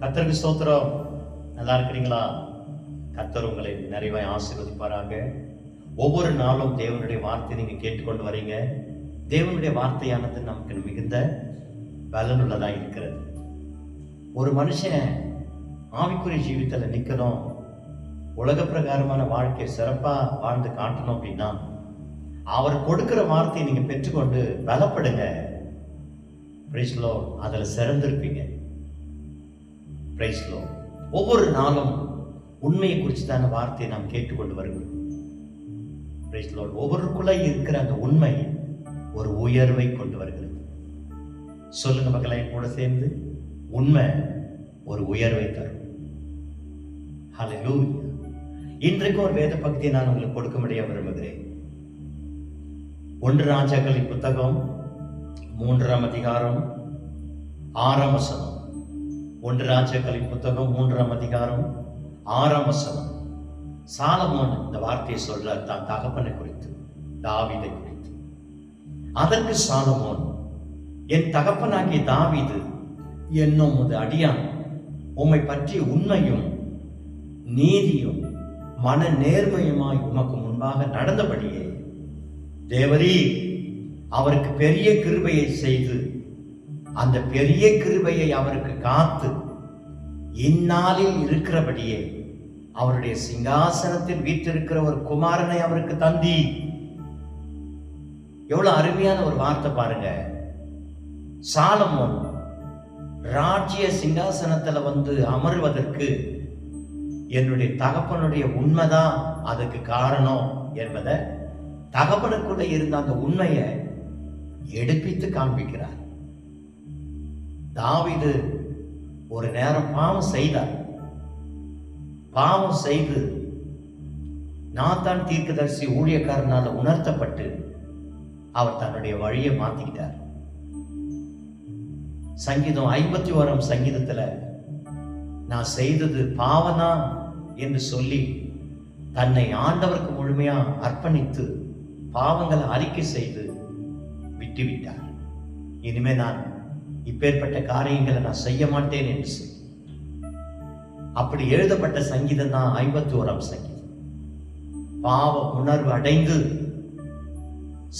கர்த்தருக்கு ஸ்தோத்திரம். நல்லா இருக்கிறீங்களா? கர்த்தர் உங்களை நிறைவாய் ஆசீர்வதிப்பாராக. ஒவ்வொரு நாளும் தேவனுடைய வார்த்தை நீங்க கேட்டுக்கொண்டு வரீங்க. தேவனுடைய வார்த்தையானது நமக்கு மிகுந்த பலனுள்ளதா இருக்கிறது. ஒரு மனுஷன் ஆவிக்குரிய ஜீவிதத்துல நிக்கணும், உலக பிரகாரமான வாழ்க்கையை சிறப்பா வாழ்ந்து காட்டணும் அப்படின்னா அவர் கொடுக்கிற வார்த்தையை நீங்க பெற்றுக்கொண்டு பலப்படுங்க. Price Lord. அதுல சிறந்திருப்பீங்க. Price Lord. ஒவ்வொரு நாளும் உண்மையை குறிச்சுதான வார்த்தையை நாம் கேட்டுக்கொண்டு வருகிறோம். Price Lord. ஒவ்வொருக்குள்ள இருக்கிற அந்த உண்மை ஒரு உயர்வை கொண்டு வருகிறது. சொல்லுங்க மக்களை, கூட சேர்ந்து, உண்மை ஒரு உயர்வை தரும். ஹல்லேலூயா. இன்றைக்கு ஒரு வேத பகுதியை நான் உங்களுக்கு கொடுக்க முடிய விரும்புகிறேன். 1 ராஜாக்களின் புத்தகம் 3ஆம் அதிகாரம் 6ஆம் வசனம். 1 ராஜாக்களின் புத்தகம் 3ஆம் அதிகாரம் 6ஆம் வசனம். சாலமோன் இந்த வார்த்தையை சொல்றார் தான் தகப்பனை குறித்து, தாவீதை குறித்து. அதற்கு சாலமோன், என் தகப்பனாகிய தாவீது என்னும் உமது அடியான் உம்மை பற்றி உண்மையும் நீதியும் மன நேர்மையுமாய் உமக்கு முன்பாக நடந்தபடியே தேவரீ அவருக்கு பெரிய கிருபையை செய்து அந்த பெரிய கிருபையை அவருக்கு காத்து இந்நாளில் இருக்கிறபடியே அவருடைய சிங்காசனத்தில் வீற்றிருக்கிற ஒரு குமாரனை அவருக்கு தந்தி. எவ்வளவு அருமையான ஒரு வார்த்தை பாருங்க. சாலமோன் ராஜ்ய சிங்காசனத்துல வந்து அமர்வதற்கு என்னுடைய தகப்பனுடைய உண்மைதான் அதுக்கு காரணம் என்பதை, தகப்பனுக்குள்ள இருந்த அந்த உண்மையை எடுப்பித்து காண்பிக்கிறார். தாவீது ஒரு நேரம் பாவம் செய்தார். பாவம் செய்து நாத்தான் தீர்க்கதரிசி ஊழியக்காரனால உணர்த்தப்பட்டு அவர் தன்னுடைய வழியை மாத்திக்கிட்டார். சங்கீதம் 51ஆம் சங்கீதத்துல நான் செய்தது பாவனா என்று சொல்லி தன்னை ஆண்டவருக்கு முழுமையா அர்ப்பணித்து பாவங்களை அறிக்கை செய்து விட்டுவிட்டார். இனிமே நான் இப்பேற்பட்ட காரியங்களை நான் செய்ய மாட்டேன் என்று சொல்லி அப்படி எழுதப்பட்ட சங்கீதம் தான் 51ஆம் சங்கீதம். பாவ உணர்வு அடைந்து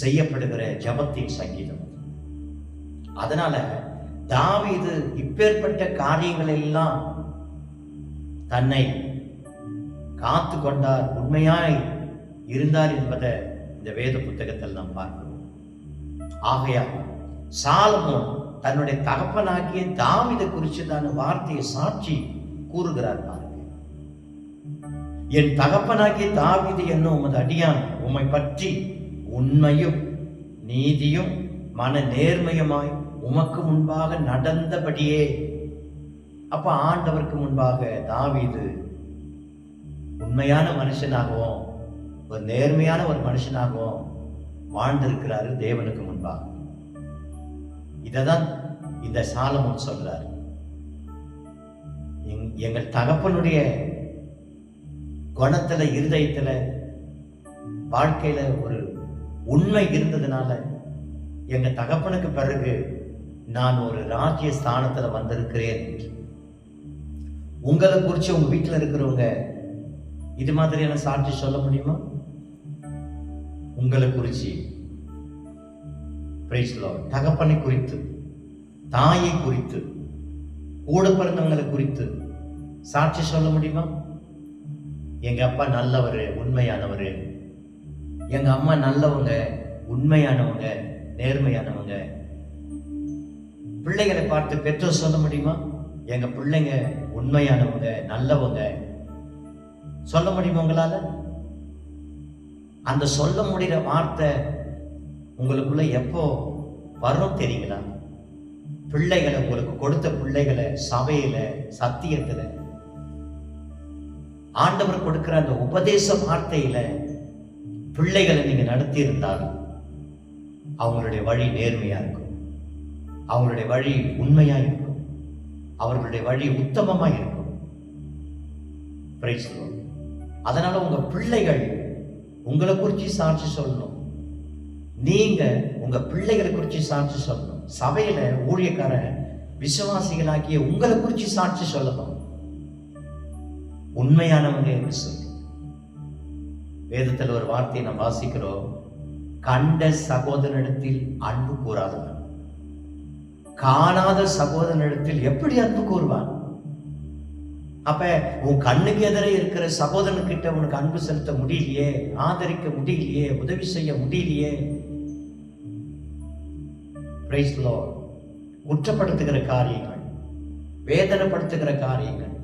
செய்யப்படுகிற ஜபத்தின் சங்கீதம். அதனால தாவீது இப்பேற்பட்ட காரியங்கள் எல்லாம் தன்னை காத்து கொண்டார், உண்மையாய் இருந்தார் என்பதை இந்த வேத புத்தகத்தில் நாம் பார்க்கிறோம். ஆகையால் சாலமோன் தன்னுடைய தகப்பனாகிய தாவீதை குறிச்சதான வார்த்தையை சாட்சி கூறுகிறார். பாருங்க, என் தகப்பனாகிய தாவீது என்னும் உமது அடியான் உம்மை பற்றி உண்மையும் நீதியும் மன நேர்மையுமாய் உமக்கு முன்பாக நடந்தபடியே. அப்ப ஆண்டவருக்கு முன்பாக தாவீது உண்மையான மனுஷனாகவும் ஒரு நேர்மையான ஒரு மனுஷனாகவும் வாழ்ந்திருக்கிறாரு தேவனுக்கு முன்பாக. இததான் இந்த சாலமோன் சொல்றார். எங்கள் தகப்பனுடைய குணத்துல, இருதயத்துல, வாழ்க்கையில ஒரு உண்மை இருந்ததுனால எங்க தகப்பனுக்கு பிறகு நான் ஒரு ராஜ்ய ஸ்தானத்துல வந்திருக்கிறேன். உங்களை குறிச்சு உங்க வீட்டுல இருக்கிறவங்க இது மாதிரியான சாட்சி சொல்ல முடியுமா? உங்களை குறிச்சு, பிரைஸ் லார்ட், தகப்பனை குறித்து, தாயை குறித்து, கூட பிறந்தவங்களை குறித்து சாட்சி சொல்ல முடியுமா? எங்க அப்பா நல்லவரு, உண்மையானவரு, எங்க அம்மா நல்லவங்க, உண்மையானவங்க, நேர்மையானவங்க. பிள்ளைகளை பார்த்து பெற்றோர் சொல்ல முடியுமா? எங்க பிள்ளைங்க உண்மையானவங்க, நல்லவங்க. சொல்ல முடியுமா உங்களால? அந்த சொல்ல முடிகிற வார்த்தை உங்களுக்குள்ள எப்போ வரும் தெரியுங்களா? பிள்ளைகளை, உங்களுக்கு கொடுத்த பிள்ளைகளை சபையில, சத்தியத்துல, ஆண்டவர் கொடுக்கிற அந்த உபதேச வார்த்தையில பிள்ளைகளை நீங்க நடத்தி இருந்தால் அவங்களுடைய வழி நேர்மையா இருக்கும், அவங்களுடைய வழி உண்மையா இருக்கும், அவர்களுடைய வழி உத்தமமா இருக்கும். Praise the Lord. அதனால உங்க பிள்ளைகள் உங்களை குறிச்சு சாட்சி சொல்லணும். நீங்க உங்க பிள்ளைகளை குறிச்சு சாட்சி சொல்லணும். சபையில ஊழியக்காரன் விசுவாசிகளாகிய உங்களை குறித்து சாட்சி சொல்லணும், உண்மையானவங்க என்று சொல்லி. வேதத்தில் ஒரு வார்த்தையை நாம் வாசிக்கிறோம், கண்ட சகோதரனிடத்தில் அன்பு கூறாதவன் காணாத சகோதரனிடத்தில் எப்படி அன்பு கூறுவான்? அப்ப உன் கண்ணுக்கு எதிரே இருக்கிற சகோதரன்கிட்ட உனக்கு அன்பு செலுத்த முடியலையே, ஆதரிக்க முடியலையே, உதவி செய்ய முடியலையே, பிரைஸ் தி லார்ட், குற்றப்படுத்துகிற காரியங்கள், வேதனைப்படுத்துகிற காரியங்கள்,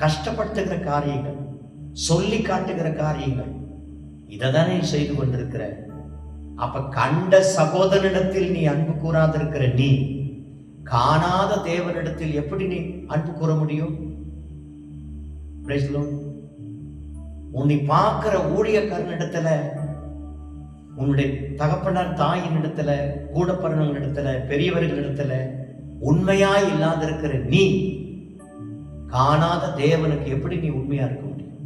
கஷ்டப்படுத்துகிற காரியங்கள், சொல்லி காட்டுகிற காரியங்கள், இதைதானே செய்து கொண்டிருக்கிற. அப்ப கண்ட சகோதரனிடத்தில் நீ அன்பு கூறாதிருக்கிற நீ காணாத தேவனிடத்தில் எப்படி நீ அன்பு கூற முடியும்? உன்னை பார்க்கிற ஊழியக்காரனிடத்துல, உன்னுடைய தகப்பனார் தாயின் இடத்துல, கூட பிறந்தவங்களிடத்துல, பெரியவர்களிடத்துல உண்மையாய் இல்லாதிருக்கிற நீ காணாத தேவனுக்கு எப்படி நீ உண்மையா இருக்க முடியும்?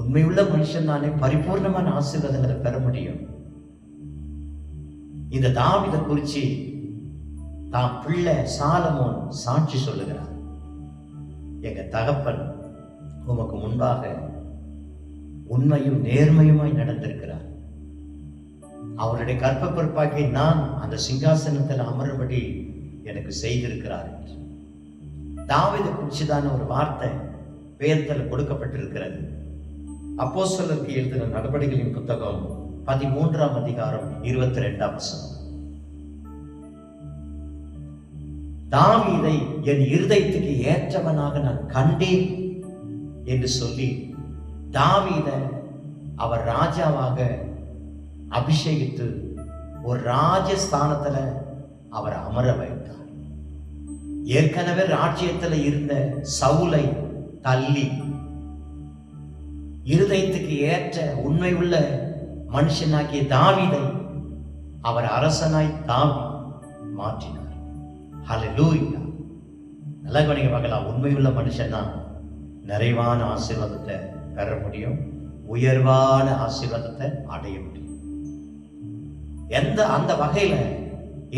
உண்மையுள்ள மனுஷன் தானே பரிபூர்ணமான ஆசீர்வாதங்களை பெற முடியும். இந்த தாவீதை குறிச்சு தான் பிள்ளை சாலமோன் சாட்சி சொல்லுகிறார். எங்க தகப்பன் உமக்கு முன்பாக உண்மையும் நேர்மையுமாய் நடந்திருக்கிறார். அவருடைய கற்ப பொறுப்பாக்கி நான் அந்த சிங்காசனத்தில் அமரும்படி எனக்கு செய்திருக்கிறார். தாவீதை குறிச்சுதான ஒரு வார்த்தை வேதத்தில் கொடுக்கப்பட்டிருக்கிறது. அப்போஸ்தலருக்கு எழுதின நடபடிகளின் புத்தகம் 13ஆம் அதிகாரம் 22ஆம் வசனம். தாவீதை என் இருதயத்துக்கு ஏற்றவனாக நான் கண்டேன் என்று சொல்லி தாவீதை அவர் ராஜாவாக அபிஷேகித்து ஒரு ராஜஸ்தானத்துல அவர் அமர வைத்தார். ஏற்கனவே ராஜ்யத்துல இருந்த சவுலை தள்ளி இருதயத்துக்கு ஏற்ற உண்மை உள்ள மனுஷனாகிய தாவீதை அவர் அரசனாய் தாவி மாற்றினார். ஹல்லேலூயா. நல்லா கவனிங்க பார்க்கலாம். உண்மையுள்ள மனுஷன் தான் நிறைவான ஆசீர்வாதத்தை பெற முடியும், உயர்வான ஆசீர்வாதத்தை அடைய முடியும். அந்த வகையில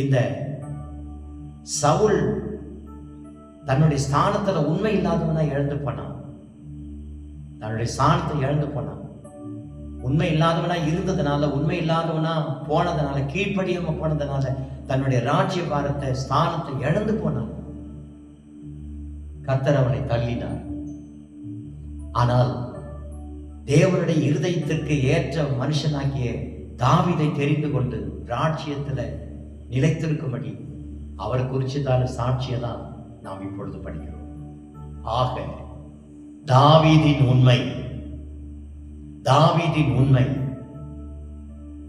இந்த சவுல் தன்னுடைய ஸ்தானத்துல உண்மை இல்லாதவனா இழந்து போனான். தன்னுடைய ஸ்தானத்தை இழந்து போனான். உண்மை இல்லாதவனா இருந்ததுனால, உண்மை இல்லாதவனா போனதுனால, கீழ்ப்படியாம போனதுனால தன்னுடைய ராஜ்ய பாரத்தை ஸ்தானத்தை இழந்து போனான். கர்த்தர் அவனை தள்ளினார். ஆனால் தேவனுடைய இருதயத்திற்கு ஏற்ற மனுஷனாகிய தாவீதை தெரிந்து கொண்டு ராஜ்யத்துல நிலைத்திருக்கும்படி அவர் குறிச்சுதான சாட்சியை தான் நாம் இப்பொழுது படிக்கிறோம். ஆக தாவீதின் உண்மை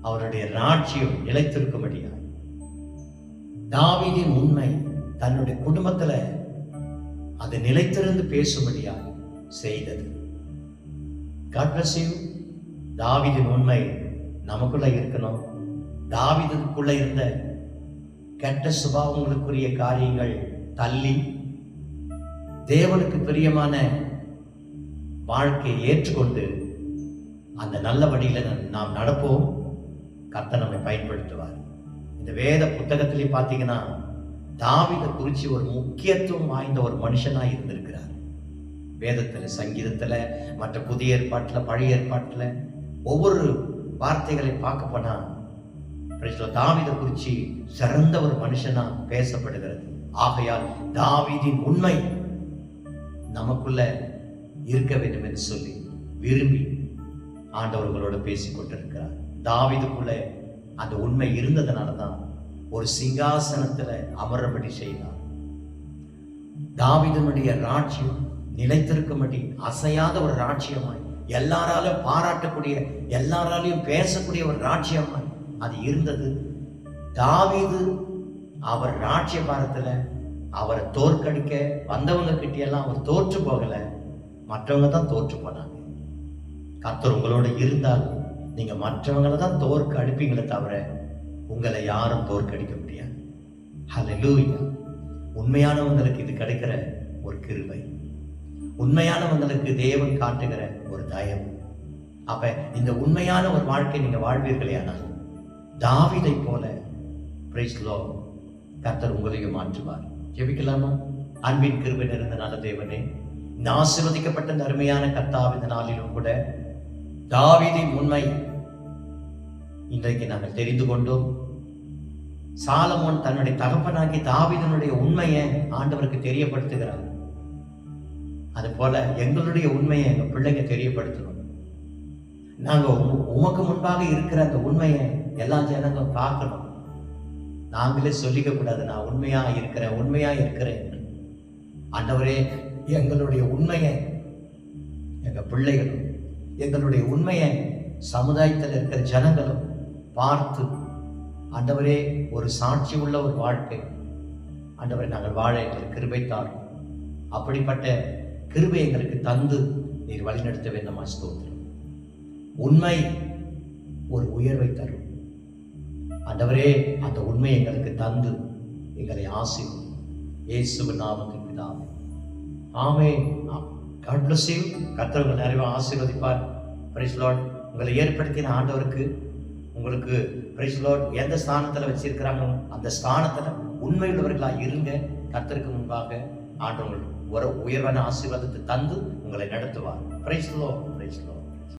அவருடைய ராஜ்யம் நிலைத்திருக்கும்படியா, தாவீதின் உண்மை தன்னுடைய குடும்பத்துல அது நிலைத்திருந்து பேசும்படியா செய்தது. God bless you. தாவீதின் உண்மை நமக்குள்ள இருக்கணும். தாவீதுக்குள்ள இருந்த கெட்ட சுபாவங்களுக்குரிய காரியங்கள் தள்ளி தேவனுக்கு பிரியமான வாழ்க்கையை ஏற்றுக்கொண்டு அந்த நல்ல வழியில நாம் நடப்போம். கர்த்தர் நம்மை பயன்படுத்துவார். இந்த வேத புத்தகத்திலே பார்த்தீங்கன்னா தாவீதை குறித்து ஒரு முக்கியத்துவம் வாய்ந்த ஒரு மனுஷனாய் இருந்திருக்கிறார். வேதத்துல, சங்கீதத்துல, மற்ற புதிய ஏற்பாட்டுல, பழைய ஏற்பாட்டுல ஒவ்வொரு வார்த்தைகளை பார்க்க போனா தாவீதை குறித்து சிறந்த ஒரு மனுஷனா பேசப்படுகிறது. ஆகையால் தாவீதின் உண்மை நமக்குள்ள இருக்க வேண்டும் என்று சொல்லி விரும்பி ஆண்டவர்களோடு பேசிக் கொண்டிருக்கிறார். தாவீதுக்குள்ள அந்த உண்மை இருந்ததுனாலதான் ஒரு சிங்காசனத்துல அமரபடி செய்தார். தாவீதுனுடைய ராஜ்யம் நிலைத்திருக்கும்படி அசையாத ஒரு ராஜ்யமாய், எல்லாராலும் பாராட்டக்கூடிய, எல்லாராலையும் பேசக்கூடிய ஒரு ராஜ்யமாய் அது இருந்தது. தாவீது அவர் ராஜ்ய பாரத்துல அவரை தோற்கடிக்க வந்தவங்க கிட்டெல்லாம் அவர் தோற்று போகல, மற்றவங்க தான் தோற்று போனாங்க. கர்த்தர் உங்களோட இருந்தால் நீங்க மற்றவங்களை தான் தோற்க அடிப்பீங்களே தவிர உங்களை யாரும் தோற்கடிக்க முடியாது. ஹல்லேலூயா. உண்மையானவங்களுக்கு இது கிடைக்கிற ஒரு கிருபை, உண்மையானவங்களுக்கு தேவன் காட்டுகிற ஒரு தயவு. அப்ப இந்த உண்மையான ஒரு வாழ்க்கை நீங்க வாழ்வீர்களே ஆனால் தாவீதை போல பிரைஸ் தி லார்ட் கர்த்தர் உங்களையும் மாற்றுவார். ஜெபிக்கலாமா? அன்பின் கிருபை நிறைந்த நல்ல தேவனே, இந்த ஆசீர்வதிக்கப்பட்ட இந்த அருமையான கர்த்தாவின் நாளிலும் கூட தாவீதின் உண்மை இன்றைக்கு நாங்கள் தெரிந்து கொண்டோம். சாலமோன் தன்னுடைய தகப்பனாகி தாவீதினுடைய உண்மையை ஆண்டவருக்கு தெரியப்படுத்துகிறார். அது போல எங்களுடைய உண்மையை எங்க பிள்ளைங்க தெரியப்படுத்தணும். நாங்க உமக்கு முன்பாக இருக்கிற அந்த உண்மையை எல்லா ஜனங்களும் பார்க்கணும். நாங்களே சொல்லிக்க கூடாது, நான் உண்மையா இருக்கிறேன். ஆண்டவரே, எங்களுடைய உண்மையை எங்க பிள்ளைகளும், எங்களுடைய உண்மையை சமுதாயத்தில் இருக்கிற ஜனங்களும் பார்த்து, ஆண்டவரே, ஒரு சாட்சி உள்ள ஒரு வாழ்க்கை ஆண்டவரே நாங்கள் வாழ எங்களுக்கு கிருபை தாரும். அப்படிப்பட்ட கிருபை எங்களுக்கு தந்து நீர் வழிநடத்த வேண்டும். ஸ்தோத்திரம். உண்மை ஒரு உயர்வை தரும். ஆண்டவரே, அந்த உண்மை எங்களுக்கு தந்து எங்களை ஆசீர்வதியும். இயேசுவின் நாமத்தில் பிதாவே, ஆமென். God bless you. கர்த்தர் உங்களை நிறைய ஆசீர்வதிப்பார். Praise lord. உங்களை ஏற்படுத்தின ஆண்டவருக்கு உங்களுக்கு பிரைஸ் லார்ட் எந்த ஸ்தானத்தில் வச்சிருக்கிறாங்க அந்த ஸ்தானத்தில் உண்மையுள்ளவர்களாக இருங்க. கர்த்தருக்கு முன்பாக ஆண்டவர்கள் ஒரு உயர்வான ஆசீர்வாதத்தை தந்து உங்களை நடத்துவார். Praise Lord.